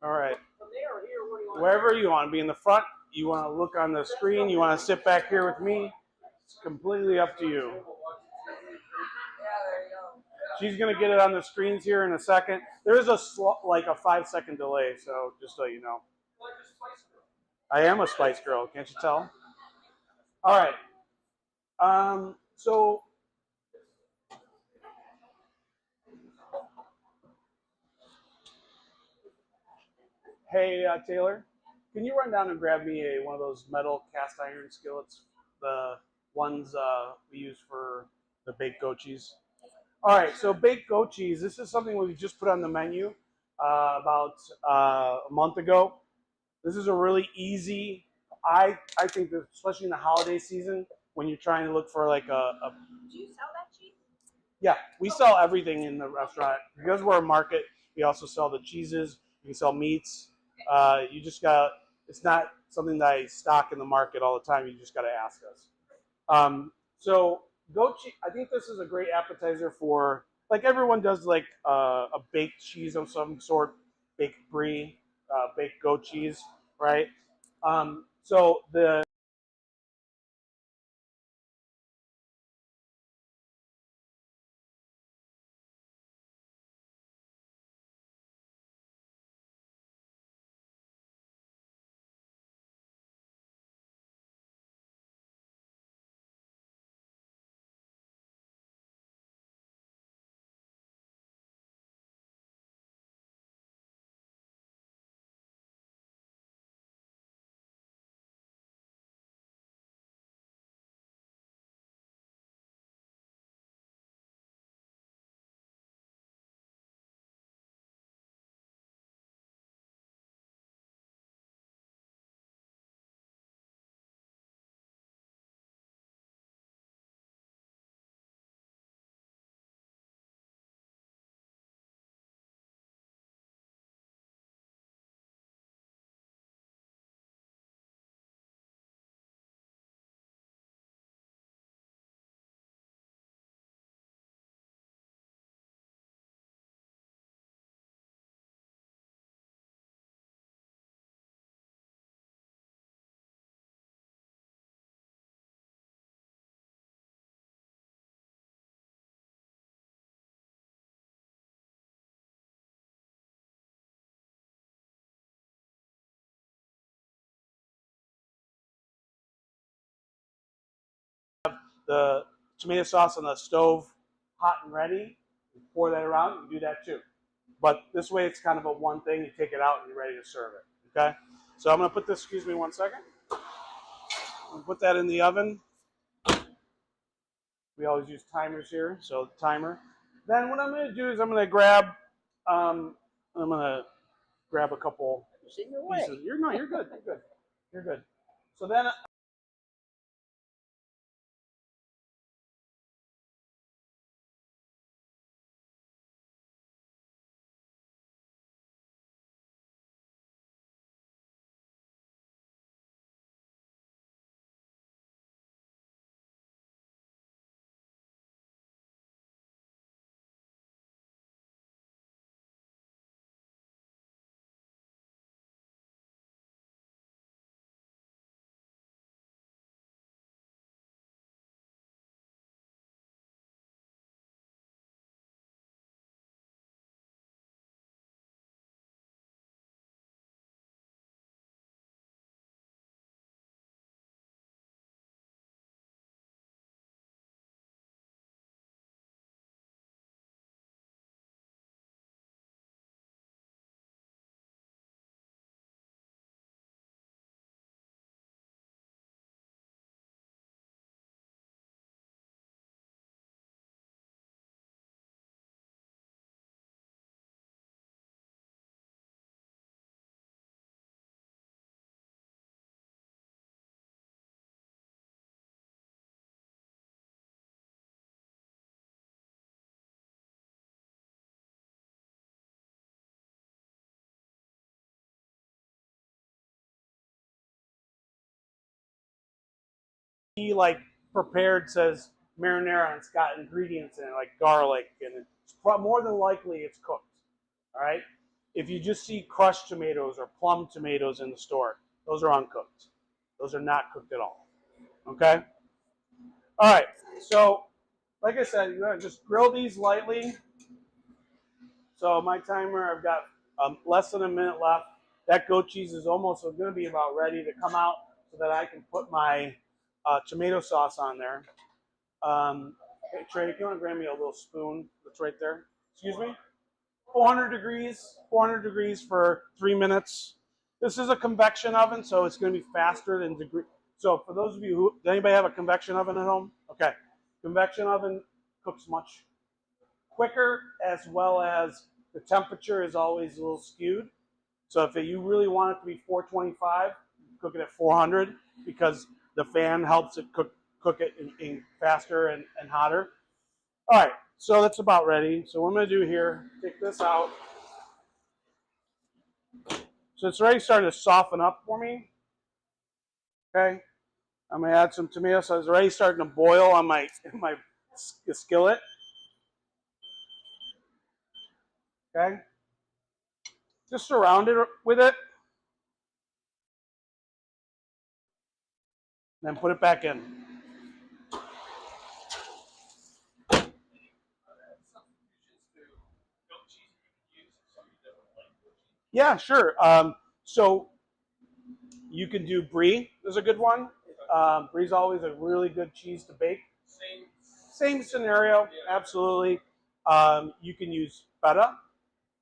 All right. Wherever you want to be in the front, you want to look on the screen, you want to sit back here with me. It's completely up to you. She's going to get it on the screens here in a second. There is a 5-second delay, so just so you know. I am a Spice Girl, can't you tell? All right. So hey, Taylor, can you run down and grab me one of those metal cast iron skillets, the ones we use for the baked goat cheese? All right, so baked goat cheese. This is something we just put on the menu about a month ago. This is a really easy. I think that especially in the holiday season when you're trying to look for like a Do you sell that cheese? yeah, we sell everything in the restaurant because we're a market. We also sell the cheeses. We can sell meats. You just got. It's not something that I stock in the market all the time. You just got to ask us. So goat cheese. I think this is a great appetizer for like everyone does like a baked cheese of some sort, baked brie, baked goat cheese, right? So the tomato sauce on the stove, hot and ready. You pour that around. You do that too. But this way, it's kind of a one thing. You take it out and you're ready to serve it. Okay. So I'm gonna put this. Excuse me one second. Put that in the oven. We always use timers here, so timer. Then what I'm gonna do is I'm gonna grab. I'm gonna grab a couple pieces. You're no, you're good. You're good. You're good. So then like prepared says marinara and it's got ingredients in it like garlic and it's more than likely it's cooked. All right. if you just see crushed tomatoes or plum tomatoes in the store, those are uncooked. Those are not cooked at all. Okay? All right. So, like I said, you're going to just grill these lightly. So my timer, I've got less than a minute left. That goat cheese is almost going to be about ready to come out so that I can put my tomato sauce on there. Hey, Trey, if you want to grab me a little spoon that's right there. Excuse me? 400 degrees for 3 minutes. This is a convection oven, so it's going to be faster than degree. So for those of you who, does anybody have a convection oven at home? Okay. Convection oven cooks much quicker, as well as the temperature is always a little skewed. So if you really want it to be 425, cook it at 400 because the fan helps it cook it in faster and hotter. All right, so that's about ready. So what I'm going to do here, take this out. So it's already starting to soften up for me. Okay, I'm going to add some tomato sauce. It's already starting to boil on my skillet. Okay, just surround it with it. Then put it back in. Yeah, sure. So you can do brie. Is a good one. Brie's always a really good cheese to bake. Same scenario, absolutely. You can use feta.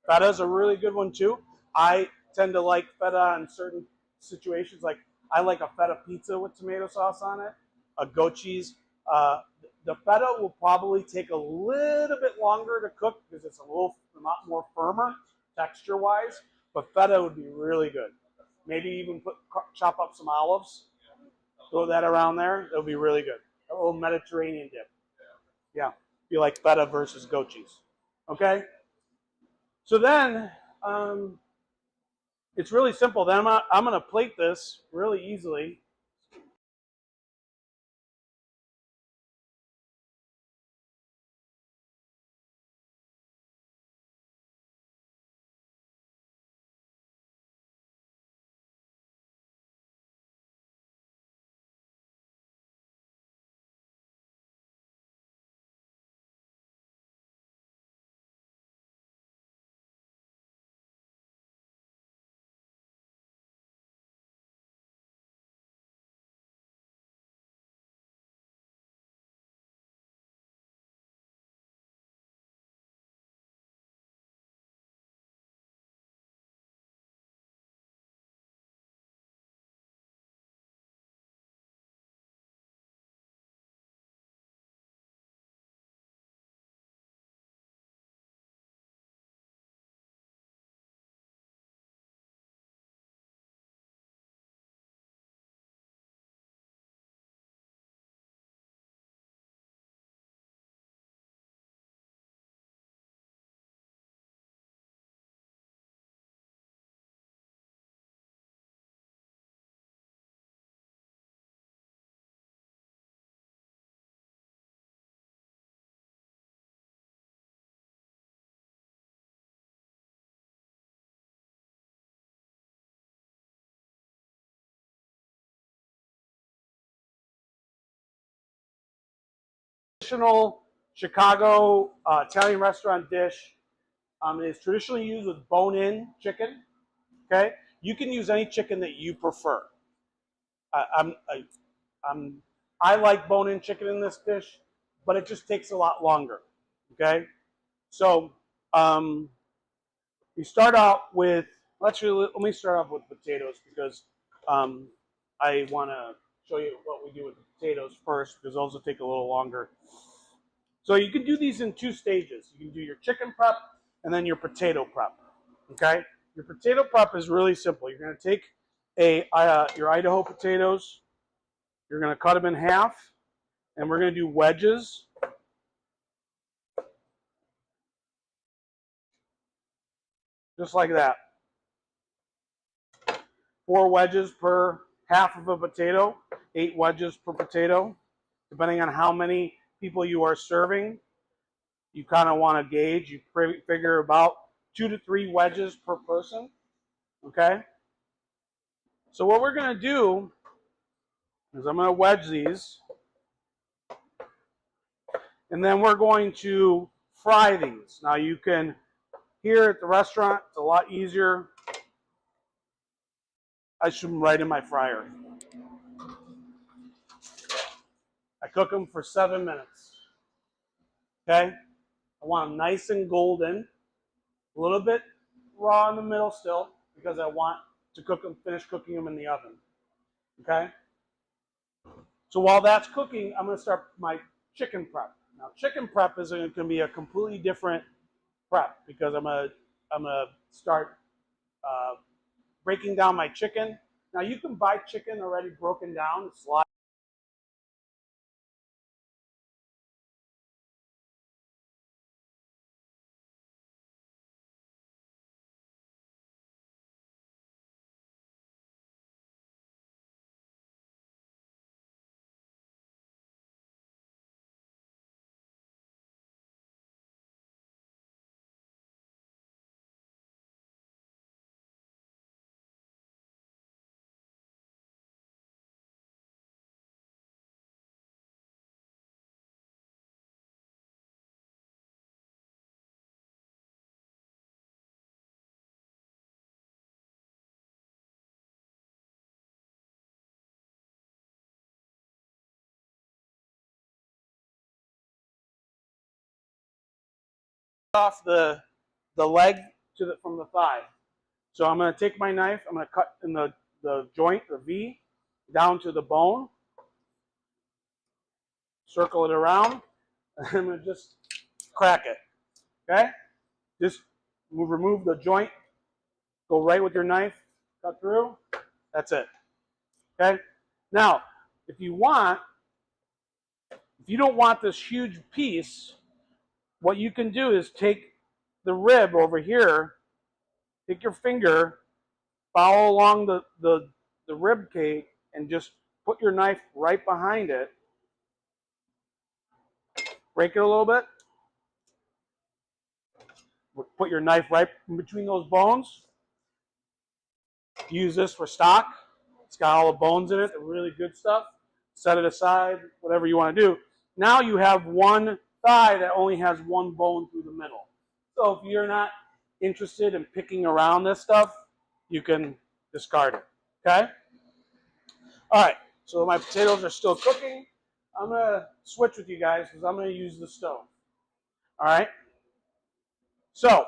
Feta is a really good one too. I tend to like feta in certain situations. Like I like a feta pizza with tomato sauce on it, a goat cheese. The feta will probably take a little bit longer to cook because it's a lot more firmer texture-wise. But feta would be really good. Maybe even chop up some olives, throw that around there. That would be really good. A little Mediterranean dip. Yeah, be like feta versus goat cheese. Okay. So then it's really simple. Then I'm going to plate this really easily. Traditional Chicago Italian restaurant dish is traditionally used with bone-in chicken. Okay, you can use any chicken that you prefer. I like bone-in chicken in this dish, but it just takes a lot longer. Okay, so we start out with. Actually, let me start off with potatoes because I want to show you what we do with the potatoes first because those will take a little longer. So you can do these in 2 stages. You can do your chicken prep and then your potato prep. Okay, your potato prep is really simple. You're going to take your Idaho potatoes. You're going to cut them in half, and we're going to do wedges. Just like that. 4 wedges per half of a potato, 8 wedges per potato. Depending on how many people you are serving, you kind of want to gauge. You figure about 2 to 3 wedges per person. Okay? So what we're going to do is I'm going to wedge these, and then we're going to fry these. Now you can, here at the restaurant, it's a lot easier. I shoot them right in my fryer. I cook them for 7 minutes. Okay? I want them nice and golden, a little bit raw in the middle still, because I want to cook them, finish cooking them in the oven. Okay? So while that's cooking, I'm going to start my chicken prep. Now, chicken prep is going to be a completely different prep because I'm going to start breaking down my chicken. Now, you can buy chicken already broken down, sliced. Off the leg from the thigh. So I'm going to take my knife, I'm going to cut in the joint, the V, down to the bone, circle it around, and I'm going to just crack it. Okay? Just remove the joint, go right with your knife, cut through, that's it. Okay? Now, if you don't want this huge piece, what you can do is take the rib over here, take your finger, follow along the rib cage, and just put your knife right behind it. Break it a little bit. Put your knife right in between those bones. Use this for stock. It's got all the bones in it, the really good stuff. Set it aside, whatever you want to do. Now you have one thigh that only has one bone through the middle. So if you're not interested in picking around this stuff, you can discard it. Okay? All right, so my potatoes are still cooking. I'm going to switch with you guys because I'm going to use the stove. All right? So,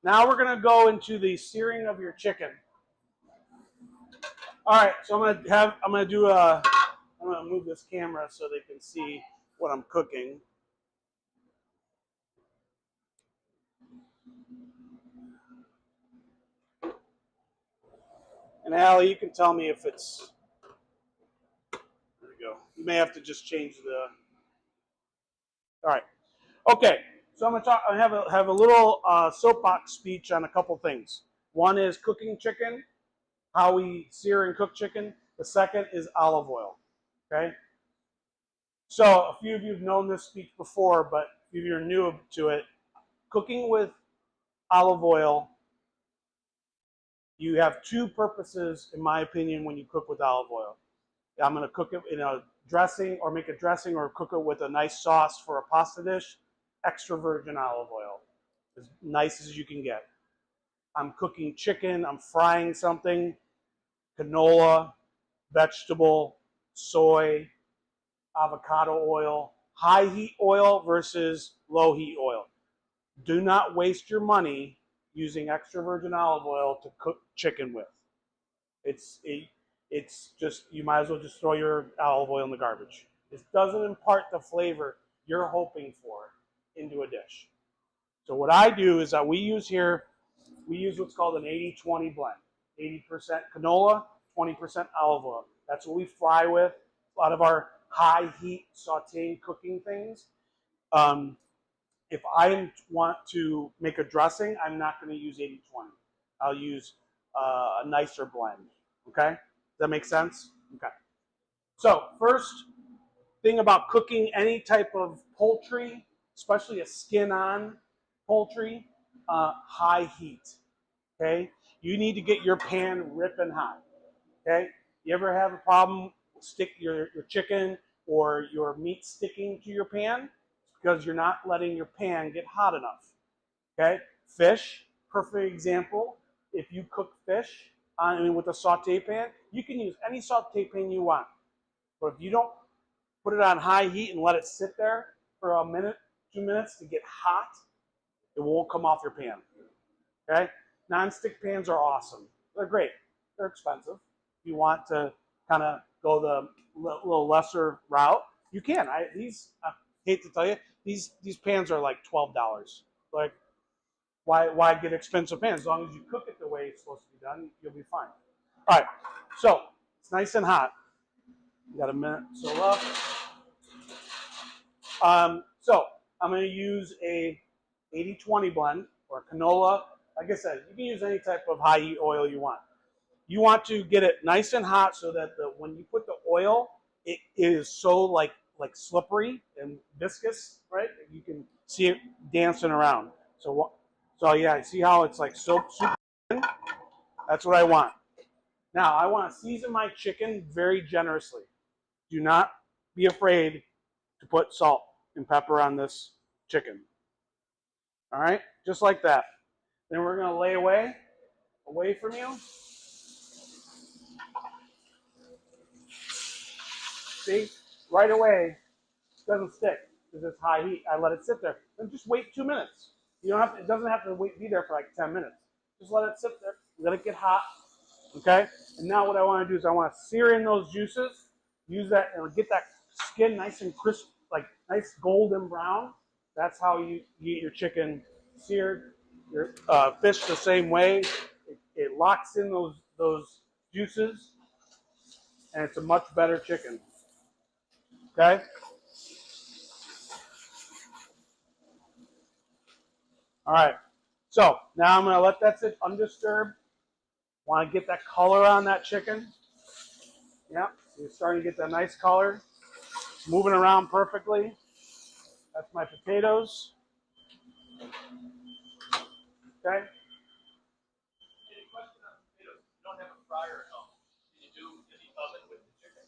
now we're going to go into the searing of your chicken. All right, so I'm going to move this camera so they can see what I'm cooking. And Allie, you can tell me if it's, there we go. You may have to just change the, all right. Okay, so I'm going to talk, I have a little soapbox speech on a couple things. One is cooking chicken, how we sear and cook chicken. The second is olive oil, okay? So a few of you have known this speech before, but if you're new to it, cooking with olive oil, you have two purposes, in my opinion, when you cook with olive oil. I'm going to cook it in a dressing or make a dressing or cook it with a nice sauce for a pasta dish, extra virgin olive oil, as nice as you can get. I'm cooking chicken, I'm frying something, canola, vegetable, soy, avocado oil, high heat oil versus low heat oil. Do not waste your money using extra virgin olive oil to cook chicken with. It's just, you might as well just throw your olive oil in the garbage. It doesn't impart the flavor you're hoping for into a dish. So what I do is that we use what's called an 80-20 blend. 80% canola, 20% olive oil. That's what we fry with. A lot of our high heat sauteing cooking things. If I want to make a dressing, I'm not going to use 80-20. I'll use a nicer blend. Okay? Does that make sense? Okay. So first thing about cooking any type of poultry, especially a skin-on poultry, high heat. Okay, you need to get your pan ripping hot. Okay, you ever have a problem stick your chicken or your meat sticking to your pan? It's because you're not letting your pan get hot enough. Okay, fish, perfect example. If you cook fish with a saute pan, you can use any saute pan you want. But if you don't put it on high heat and let it sit there for a minute, 2 minutes to get hot, it won't come off your pan. Okay? Non-stick pans are awesome. They're great. They're expensive. If you want to kind of go the little lesser route, you can. I hate to tell you, these pans are like $12. Like, why get expensive pans? As long as you cook it the way it's supposed to be done, you'll be fine. All right, so it's nice and hot. You got a minute so left. So I'm going to use a 80-20 blend or canola. Like I said, you can use any type of high heat oil you want. You want to get it nice and hot so that when you put the oil, it is so like slippery and viscous, right? You can see it dancing around. So yeah, see how it's like so super thin? That's what I want. Now I want to season my chicken very generously. Do not be afraid to put salt and pepper on this chicken. All right, just like that. Then we're going to lay away from you. See, right away, it doesn't stick because it's high heat. I let it sit there. Then just wait 2 minutes. You don't have to, it doesn't have to be there for like 10 minutes. Just let it sit there. Let it get hot. Okay? And now what I want to do is I want to sear in those juices. Use that and get that skin nice and crisp, like nice golden brown. That's how you eat your chicken seared. Your fish the same way. It locks in those juices, and it's a much better chicken. Okay? All right. So now I'm going to let that sit undisturbed. Want to get that color on that chicken. Yep. So you're starting to get that nice color. Moving around perfectly. That's my potatoes. Okay. Any question on potatoes? You don't have a fryer at home. Can you do in the oven with the chicken?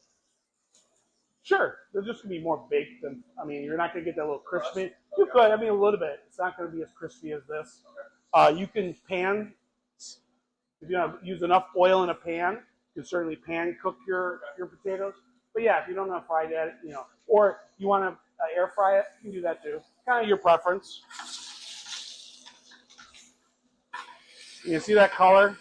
Sure. They're just going to be more baked than, I mean, you're not going to get that little crispy. You could, I mean, a little bit. It's not going to be as crispy as this. You can pan, if you use enough oil in a pan, you can certainly pan cook your potatoes. But yeah, if you don't know how to fry that, or you want to air fry it, you can do that too. Kind of your preference. You can see that color.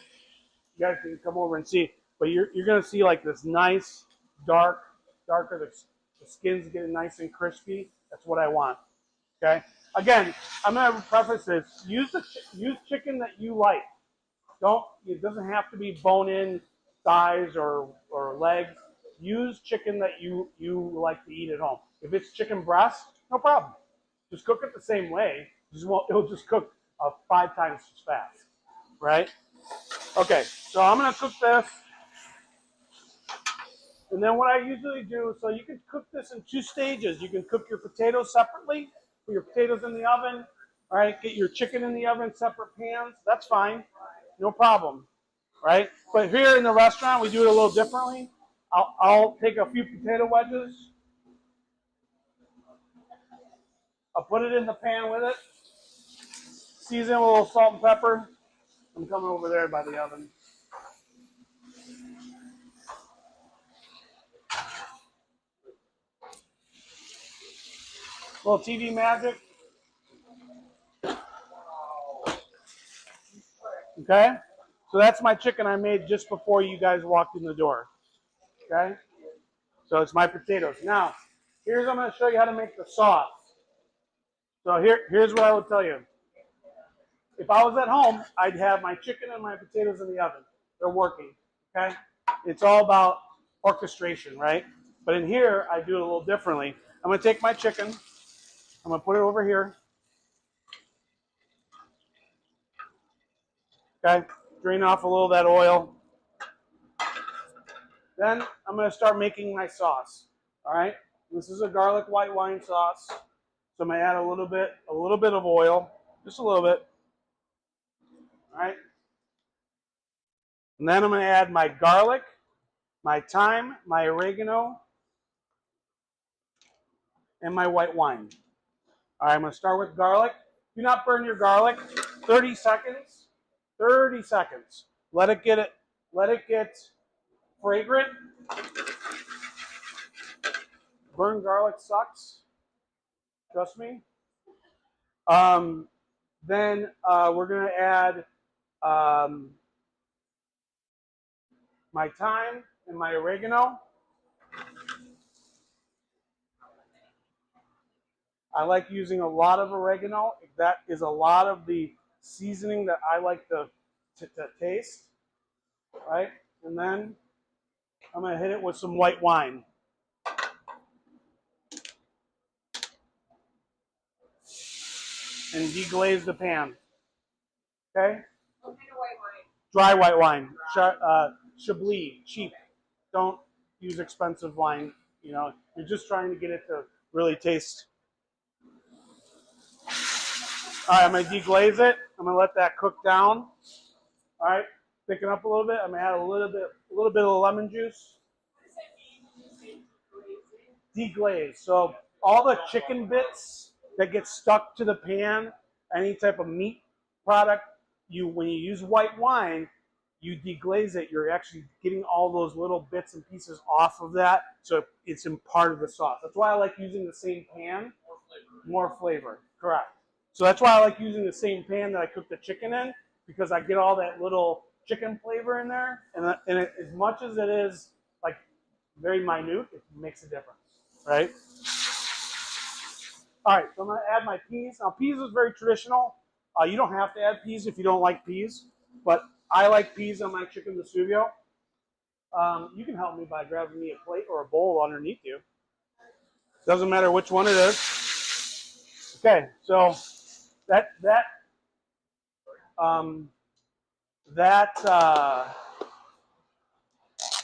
You guys can come over and see. But you're going to see like this nice, darker, the skin's getting nice and crispy. That's what I want. Okay? Again, I'm going to preface this. Use chicken that you like. It doesn't have to be bone-in thighs or legs. Use chicken that you like to eat at home. If it's chicken breast, no problem. Just cook it the same way. It'll just cook 5 times as fast. Right? Okay, so I'm going to cook this. And then what I usually do, so you can cook this in 2 stages. You can cook your potatoes separately, put your potatoes in the oven, all right? Get your chicken in the oven, separate pans. That's fine, no problem, right? But here in the restaurant, we do it a little differently. I'll take a few potato wedges. I'll put it in the pan with it. Season with a little salt and pepper. I'm coming over there by the oven. A little TV magic. Okay? So that's my chicken I made just before you guys walked in the door. Okay? So it's my potatoes. Now, I'm going to show you how to make the sauce. So here's what I would tell you. If I was at home, I'd have my chicken and my potatoes in the oven. They're working. Okay? It's all about orchestration, right? But in here, I do it a little differently. I'm going to take my chicken. I'm going to put it over here. Okay? Drain off a little of that oil. Then I'm going to start making my sauce. All right? This is a garlic white wine sauce. So I'm going to add a little bit of oil, just a little bit. All right. And then I'm going to add my garlic, my thyme, my oregano, and my white wine. All right, I'm going to start with garlic. Do not burn your garlic. 30 seconds. 30 seconds. Let it get fragrant. Burnt garlic sucks. Trust me. Then we're going to add my thyme and my oregano. I like using a lot of oregano. That is a lot of the seasoning that I like to taste. Right? And then I'm going to hit it with some white wine. And deglaze the pan. Okay? What kind of white wine? Dry white wine. Chablis, cheap. Don't use expensive wine. You know, you're just trying to get it to really taste. All right, I'm going to deglaze it. I'm going to let that cook down. All right, thicken up a little bit. I'm going to add a little bit of lemon juice. Deglaze. So all the chicken bits that get stuck to the pan, any type of meat product, when you use white wine, you deglaze it. You're actually getting all those little bits and pieces off of that, so it's in part of the sauce. That's why I like using the same pan. More flavor. Correct. So that's why I like using the same pan that I cook the chicken in, because I get all that little chicken flavor in there, and as much as it is like very minute, it makes a difference, right? All right, so I'm going to add my peas. Now, peas is very traditional. You don't have to add peas if you don't like peas, but I like peas on my chicken Vesuvio. You can help me by grabbing me a plate or a bowl underneath you. Doesn't matter which one it is. Okay, so that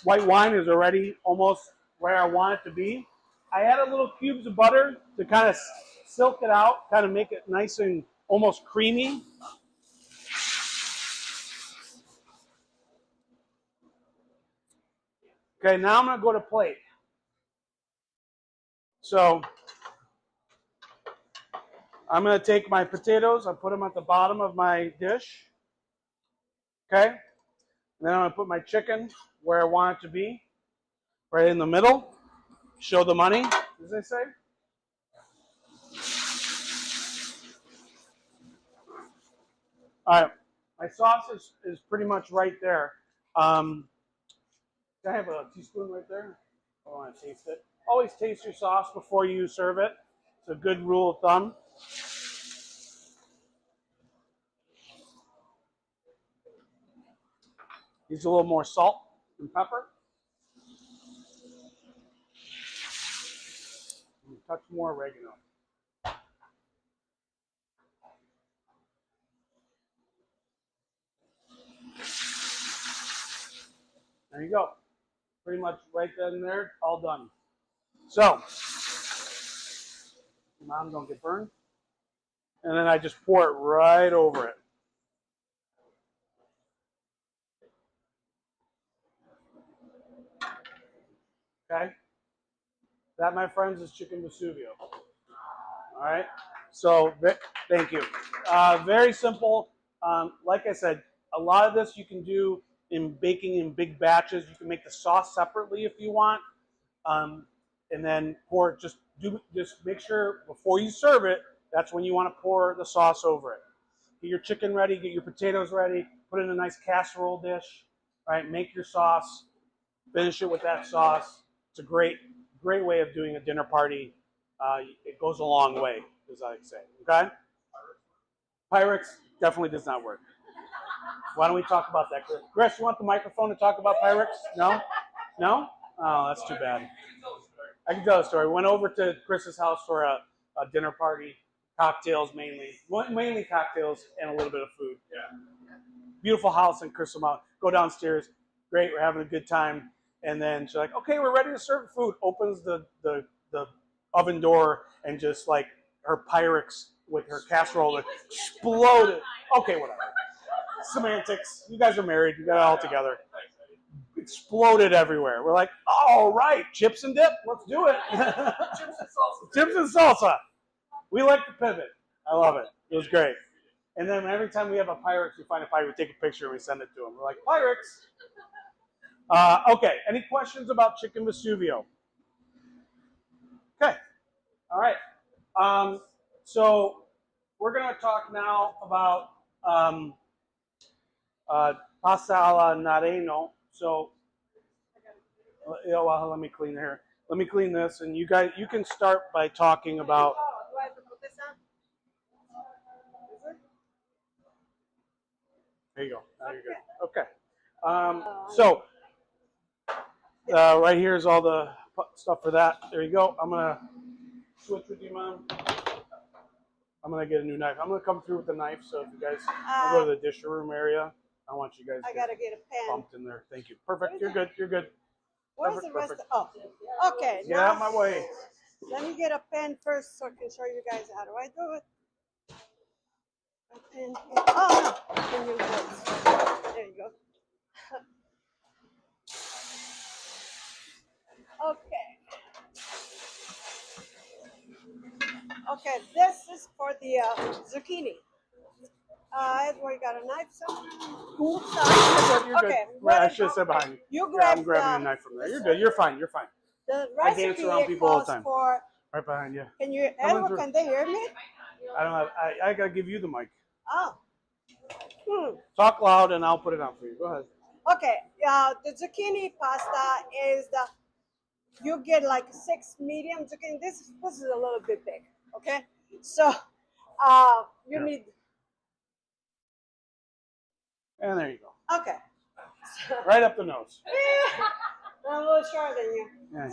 white wine is already almost where I want it to be. I add a little cubes of butter to kind of silk it out, kind of make it nice and almost creamy. Okay, now I'm going to go to plate. So I'm going to take my potatoes, I put them at the bottom of my dish. Okay, and then I'm going to put my chicken where I want it to be, right in the middle. Show the money, as they say. All right, my sauce is pretty much right there. Can I have a teaspoon right there? I want to taste it. Always taste your sauce before you serve it. It's a good rule of thumb. Needs a little more salt and pepper. And a touch more oregano. There you go. Pretty much right then and there, all done. So, mom, don't get burned. And then I just pour it right over it. Okay? That, my friends, is chicken Vesuvio. All right? So, thank you. Very simple. Like I said, a lot of this you can do in baking in big batches. You can make the sauce separately if you want. And then pour it, just make sure before you serve it, that's when you want to pour the sauce over it. Get your chicken ready, get your potatoes ready, put it in a nice casserole dish, right? Make your sauce, finish it with that sauce. It's a great way of doing a dinner party. It goes a long way, as I say, okay? Pyrex definitely does not work. Why don't we talk about that, Chris? Chris, you want the microphone to talk about Pyrex? No? No? Oh, that's too bad. I can tell a story. We went over to Chris's house for a dinner party, cocktails mainly. Mainly cocktails and a little bit of food. Yeah. Beautiful house, and Chris will go downstairs. Great, we're having a good time. And then she's like, okay, we're ready to serve food. Opens the oven door, and just like her Pyrex with her casserole exploded. Okay, whatever. Semantics. You guys are married. You got it all together. Exploded everywhere. We're like, all right, chips and dip. Let's do it. Chips and salsa. Chips and salsa. We like to pivot. I love it. It was great. And then every time we have a Pyrex, we find a Pyrex, we take a picture and we send it to them. We're like, Pyrex. Okay. Any questions about chicken Vesuvio? Okay. All right. So we're going to talk now about pasta alla narino. So, well, let me clean here. Let me clean this, and you guys, you can start by talking about. There you go. Now you're good. Okay. So right here is all the stuff for that. There you go. I'm gonna switch with you, Mom. I'm gonna get a new knife. I'm gonna come through with the knife. So if you guys go to the dish room area, I want you guys. I gotta get a pen. Bumped in there. Thank you. Perfect. You're good. You're good. Where's the rest? Oh, okay. Get out of my way. Let me get a pen first so I can show you guys how do I do it. A pen. Oh no, I can use this. There you go. Okay. Okay, this is for the zucchini. Edward, got a knife somewhere? Oops, sorry. You're good. Okay, Well, I should have said behind you. You Yeah, grab I'm grabbing a knife from there. You're good. You're fine. You're fine. The I dance recipe around people all the calls time. for. Right behind you. Can you, Coming Edward? through. Can they hear me? I don't have. I gotta give you the mic. Oh. Talk loud, and I'll put it on for you. Go ahead. Okay. The zucchini pasta is the. You get like 6 medium zucchini. This is a little bit big. Okay. So, you need. And there you go. Okay. Right up the nose. I'm a little shorter than you. Yeah.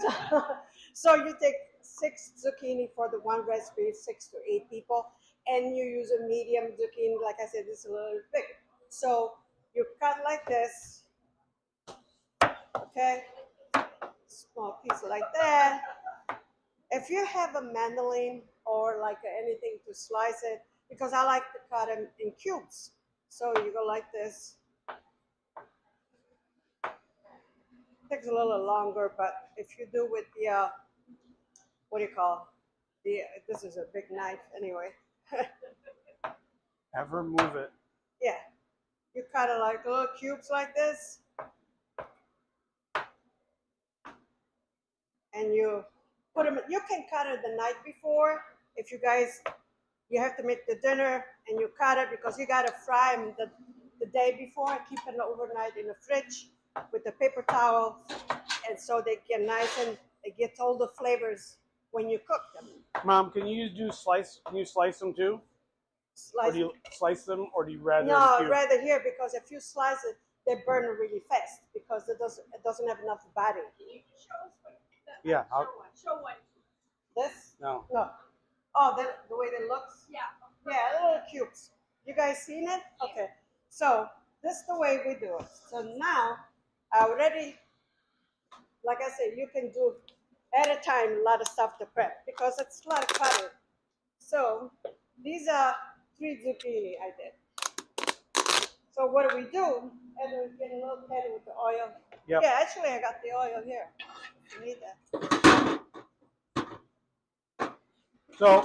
So you take 6 zucchini for the one recipe, 6 to 8 people, and you use a medium zucchini. Like I said, this is a little big. So you cut like this, okay? Small piece like that. If you have a mandolin or like anything to slice it, because I like to cut them in cubes. So you go like this. Takes a little longer, but if you do with the what do you call this is a big knife anyway. Have her move it. Yeah, you cut it like little cubes like this, and you put them. You can cut it the night before if you guys. You have to make the dinner and you cut it because you gotta fry them the day before. Keep it overnight in the fridge with the paper towel, and so they get nice and they get all the flavors when you cook them. Mom, can you do slice? Can you slice them too? Slice. Or do you slice them, or do you rather? No, them cube? rather here because if you slice it, they burn really fast because it doesn't have enough body. Can you show us what? Yeah. Show one. This? No. No. Oh, the way that looks? Yeah. Yeah, little cubes. You guys seen it? Okay. So this is the way we do it. So now I already, like I said, you can do at a time a lot of stuff to prep because it's a lot of cutting. So these are 3 zucchini I did. So what do? And we get a little pan with the oil. Yep. Yeah, actually I got the oil here. You need that. So,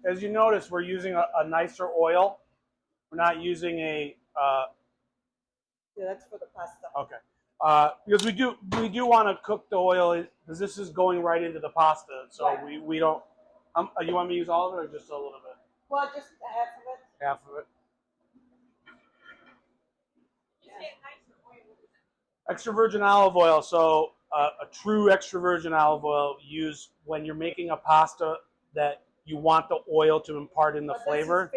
as you notice, we're using a nicer oil. We're not using a. Yeah, that's for the pasta. Okay. Because we do want to cook the oil because this is going right into the pasta. So Right. we don't. You want me to use all of it or just a little bit? Well, just half of it. Half of it. You say nicer oil. Extra virgin olive oil. So a true extra virgin olive oil used when you're making a pasta that you want the oil to impart in the But flavor.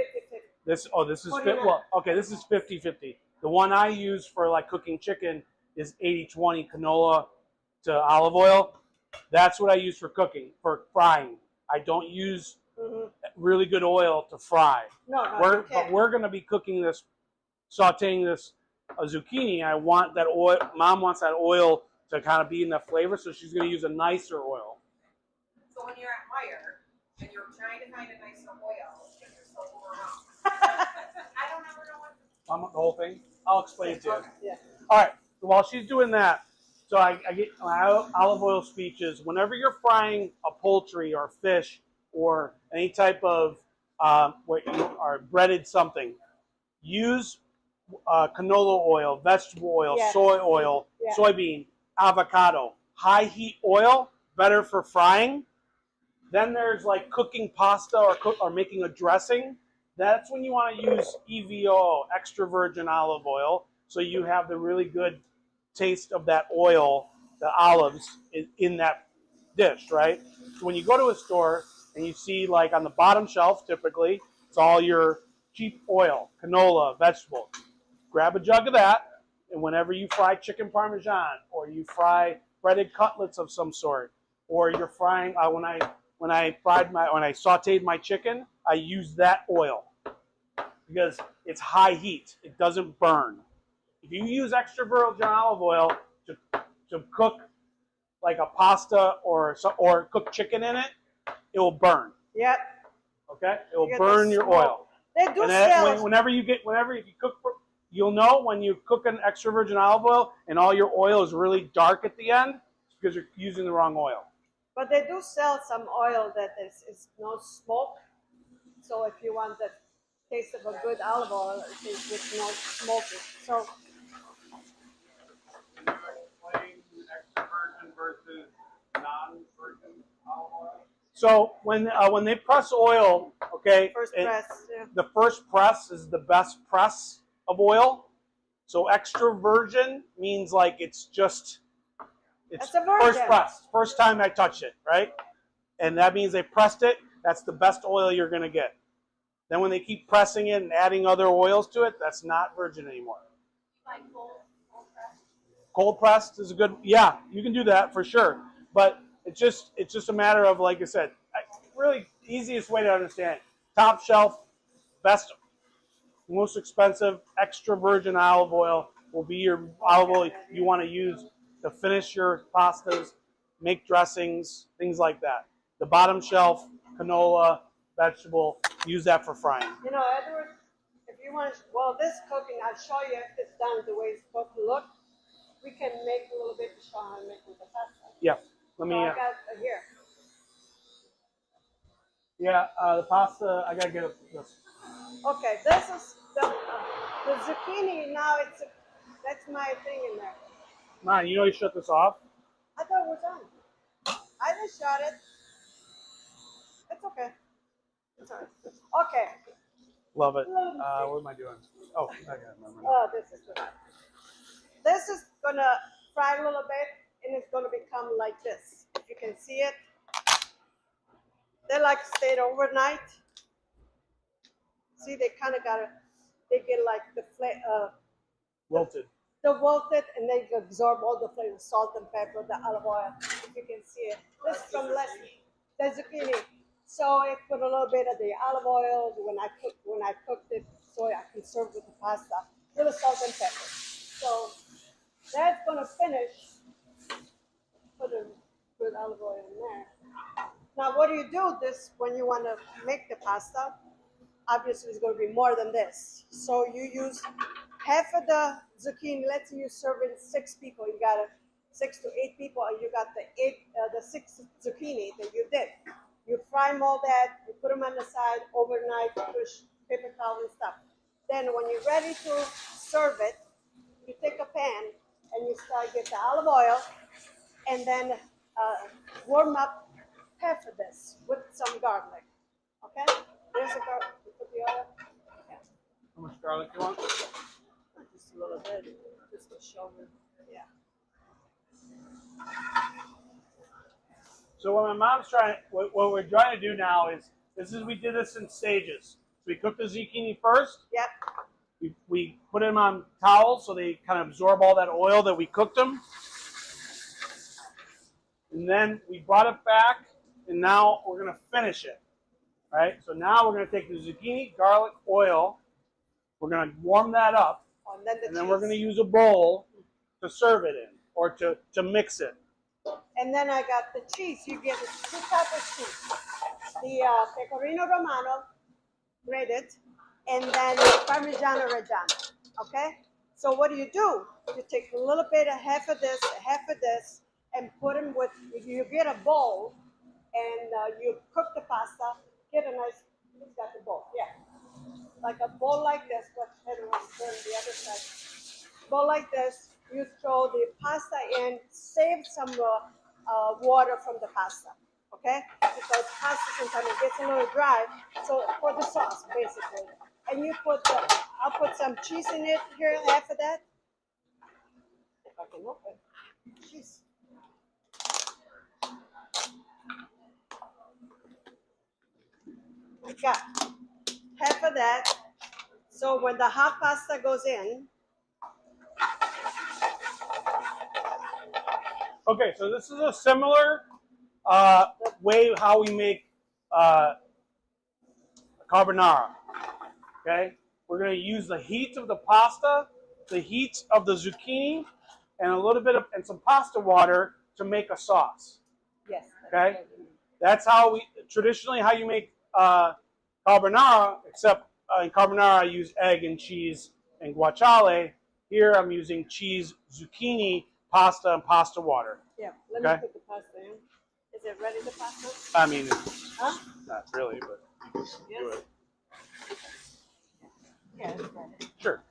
This is 50-50. This is 49. well, okay, this is 50-50. The one I use for like cooking chicken is 80-20 canola to olive oil. That's what I use for cooking, for frying. I don't use really good oil to fry. No, you But can't. we're going to be cooking this, sauteing this zucchini. I want that oil. Mom wants that oil to kind of be in the flavor, so she's going to use a nicer oil. So when you're at Meyer and you're trying to find a nicer oil, and you're so overwhelmed. I don't ever know what. The whole thing. I'll explain it to you. Yeah. All right. So while she's doing that, so I get my olive oil speech is whenever you're frying a poultry or fish or any type of what you are breaded something, use canola oil, vegetable oil, Yeah. soy oil, Yeah. soybean, avocado. High heat oil, better for frying. Then there's like cooking pasta or making a dressing. That's when you want to use EVO, extra virgin olive oil, so you have the really good taste of that oil, the olives, in that dish, right? So when you go to a store and you see like on the bottom shelf, typically, it's all your cheap oil, canola, vegetable. Grab a jug of that, and whenever you fry chicken parmesan or you fry breaded cutlets of some sort, or you're frying when I sautéed my chicken, I use that oil because it's high heat. It doesn't burn. If you use extra virgin olive oil to cook like a pasta or cook chicken in it, it will burn. Yep. Okay, it will You get burn the your smoke. oil. They do And then sell. whenever if you cook, you'll know when you cook an extra virgin olive oil and all your oil is really dark at the end because you're using the wrong oil. But they do sell some oil that is no smoke. So if you want the taste of a good olive oil, it is with no smoking. So Can you explain extra virgin versus non-virgin olive oil? So when they press oil, okay, first press, yeah. the first press is the best press of oil. So extra virgin means like it's That's a virgin. first press, first time I touched it, right? And that means they pressed it. That's the best oil you're gonna get. Then when they keep pressing it and adding other oils to it, that's not virgin anymore. Like Cold pressed is a good, yeah, you can do that for sure. But it's just a matter of, like I said, really easiest way to understand it. Top shelf, best, most expensive, extra virgin olive oil will be your olive oil you want to use to finish your pastas, make dressings, things like that. The bottom shelf, canola, vegetable, use that for frying. You know, Edward, if you want, well, this cooking, I'll show you if it's done the way it's supposed to look. We can make a little bit to show how to make with the pasta. Yeah, let me. So I got here. Yeah, the pasta. I gotta get this. Okay, this is the zucchini. Now that's my thing in there. Man, you know you shut this off. I thought it was on. I just shot it. It's okay. It's all right. Okay. Love it. What am I doing? Oh, I got it. Oh, this is good. This is gonna fry a little bit, and it's gonna become like this. If you can see it, they like stayed overnight. See, they kind of they get like the Wilted. the wilted, and they absorb all the flavor, salt and pepper, the olive oil. If you can see it, this is from Leslie, the zucchini. So I put a little bit of the olive oil when I cooked it, so I can serve with the pasta, with the salt and pepper. So that's gonna finish. Put a good olive oil in there. Now, what do you do this when you want to make the pasta? Obviously, it's going to be more than this. So you use half of the zucchini. Let's say you're serving 6 people. You got 6 to 8 people, and you got the 6 zucchini that you did. You fry them all that. You put them on the side overnight. Push paper towel and stuff. Then, when you're ready to serve it, you take a pan and you get the olive oil, and then warm up half of this with some garlic. Okay? There's the garlic. You put the oil. Yeah. How much garlic you want? Just a little bit. Just to show you. Yeah. So what my mom's what we're trying to do now is, we did this in stages. So we cooked the zucchini first. Yep. We put them on towels so they kind of absorb all that oil that we cooked them. And then we brought it back, and now we're going to finish it. Right? So now we're going to take the zucchini, garlic, oil. We're going to warm that up. And then we're going to use a bowl to serve it in, or to mix it. And then I got the cheese. You get 2 types of cheese. The Pecorino Romano, grated, and then Parmigiano Reggiano. Okay? So what do? You take a little bit, half of this, and put them with. You get a bowl, and you cook the pasta. Get a nice. Who's got the bowl? Yeah, like a bowl like this. But everyone's doing the other side. Bowl like this. You throw the pasta in. Save some water from the pasta. Okay, because pasta sometimes it gets a little dry. So for the sauce, basically, and you put I'll put some cheese in it here, half of that. If I can open cheese. I got half of that. So when the hot pasta goes in, Okay, so this is a similar way how we make carbonara. Okay, we're going to use the heat of the pasta, the heat of the zucchini, and a little bit of and some pasta water to make a sauce. yes. Okay, that's how we traditionally how you make carbonara. Except in carbonara, I use egg and cheese and guanciale. Here, I'm using cheese, zucchini, pasta, and pasta water. Yeah. Let Okay. me put the pasta in. Is it ready, the pasta? I mean, Huh? not really, but you can do Yes. it. Yeah, it's ready. Sure.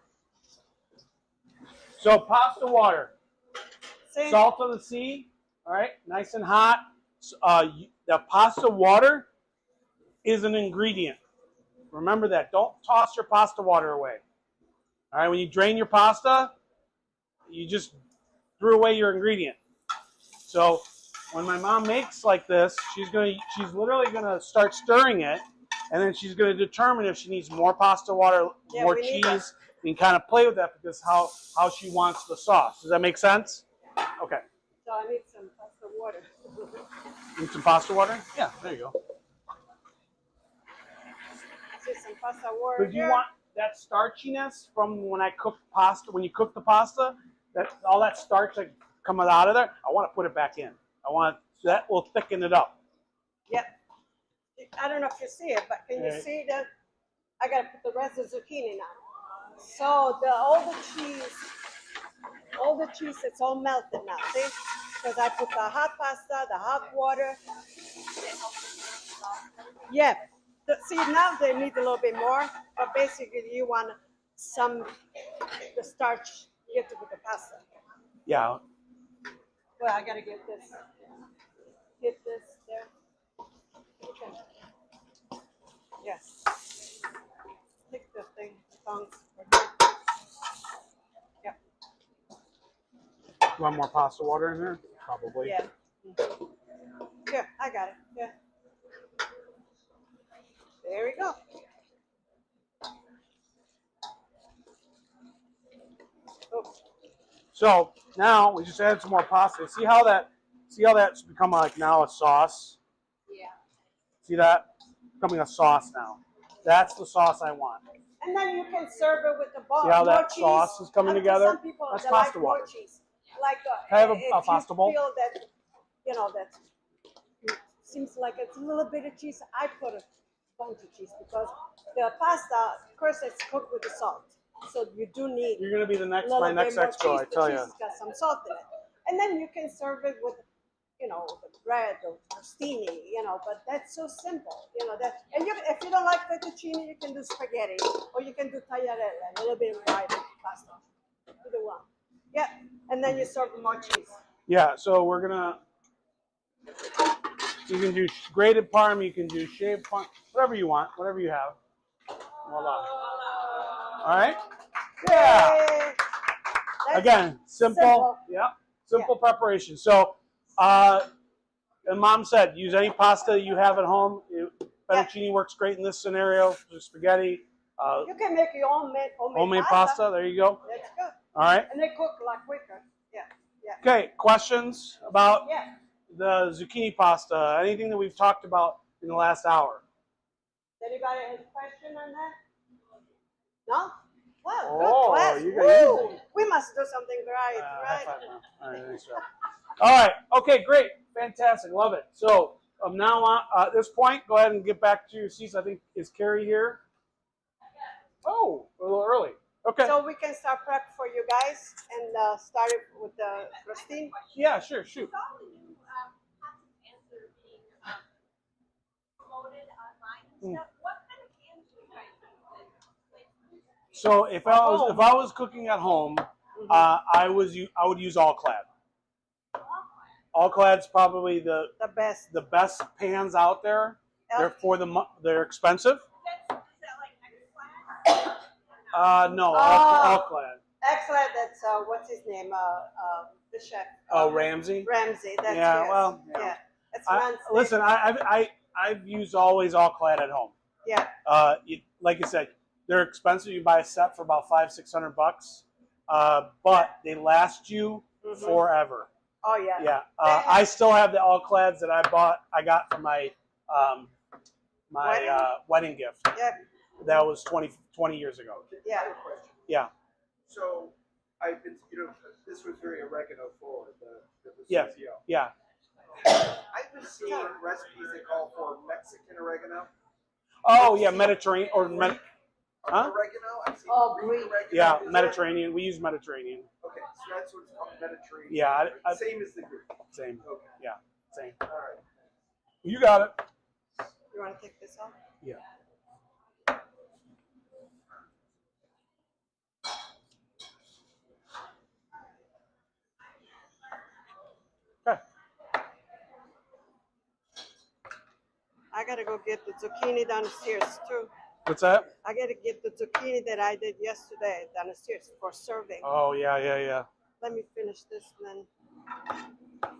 So pasta water, See? salt of the sea, all right, nice and hot. The pasta water is an ingredient. Remember that. Don't toss your pasta water away. All right, when you drain your pasta, you just threw away your ingredient. So when my mom makes like this, she's literally gonna start stirring it, and then she's gonna determine if she needs more pasta water, Yeah, more we need that. cheese, and kind of play with that because how she wants the sauce. Does that make sense? Okay. So I need some pasta water. Need some pasta water? Yeah, there you go. See some pasta water. But do you want that starchiness from when I cook pasta? When you cook the pasta, that all that starch that comes out of there, I want to put it back in. So that will thicken it up. Yep. I don't know if you see it, but can you Right. see that? I gotta put the rest of the zucchini now. So all the cheese, it's all melted now. See? Because I put the hot pasta, the hot water. Yeah. See, now they need a little bit more, but basically you want the starch get to the pasta. Yeah. Well, I gotta get this there. Okay. Yes. Stick the thing, tongs. Yep. You want more pasta water in there? Probably. Yeah. Mhm. Yeah, I got it. Yeah. There we go. Oh, So now we just added some more pasta. See how that's become like now a sauce? yeah. See that? Becoming a sauce now. That's the sauce I want. And then you can serve it with the ball. See how more that cheese. sauce is coming I mean, together? Some people That's they pasta like more water. cheese. Like Can I have a if pasta you bowl? feel that that it seems like it's a little bit of cheese, I put a bunch of cheese because the pasta, of course, it's cooked with the salt, so you do need You're gonna be the a next little my bit next more expo, I cheese. tell The you. cheese has got some salt in it, and then you can serve it with the bread or crostini, but that's so simple, that. And if you don't like fettuccine, you can do spaghetti, or you can do tagliatelle, a little bit of fried pasta, either one. Yeah, and then you serve more cheese. Yeah, so we're gonna. You can do grated parm, you can do shaved parm, whatever you want, whatever you have. Voila. All right. Yeah. Yay. That's Again, simple. Yeah. Simple preparation. So, and Mom said, use any pasta you have at home. Fettuccine works great in this scenario. Just spaghetti. You can make your own Homemade pasta. There you go. That's good. All right. And they cook a lot quicker. Yeah. Yeah. Okay. Questions about Yeah. the zucchini pasta? Anything that we've talked about in the last hour? Anybody has a question on that? No? Well, Oh, good class. you got Woo! easy. We must do something right. High five, Mom. All right, nice job. All right. Okay, great. Fantastic. Love it. So now on, at this point, go ahead and get back to your seats. I think, is Carrie here? Oh, a little early. Okay. So we can start prep for you guys and start it with Christine. Yeah, sure. Shoot. Saw the new patent answer being promoted online and stuff. What kind of cans do you guys use? Like, So if I was cooking at home, I would use all clad. All clad's probably the best pans out there. They're expensive. is that like X-Flash? No, all clad. Excellent. That's what's his name? The chef. Oh, Ramsey. Ramsey. That's Yeah, yes. well, yeah. Yeah. It's Listen, I've used always all clad at home. Yeah. Like I said, they're expensive. You buy a set for about $500-600, but they last you forever. Oh yeah. Yeah. I still have the all clads that I got for my wedding gift. Yeah. That was 20 years ago. Yeah. I have a question. Yeah. So I've been, this was very oregano forward, the Yeah. CCO. Yeah. I've been seeing recipes that call for Mexican oregano. Oh yeah, Mediterranean or Huh? Oregano? I've seen Greek. oregano. yeah, Is that- Mediterranean. We use Mediterranean. Okay, so that's what it's called, Mediterranean. Yeah, Same as the Greek. same. Okay. Yeah, same. All right. You got it. You want to take this off? Yeah. Okay. I gotta go get the zucchini downstairs too. What's that? I gotta get the zucchini that I did yesterday downstairs for serving. Oh yeah. Let me finish this and then.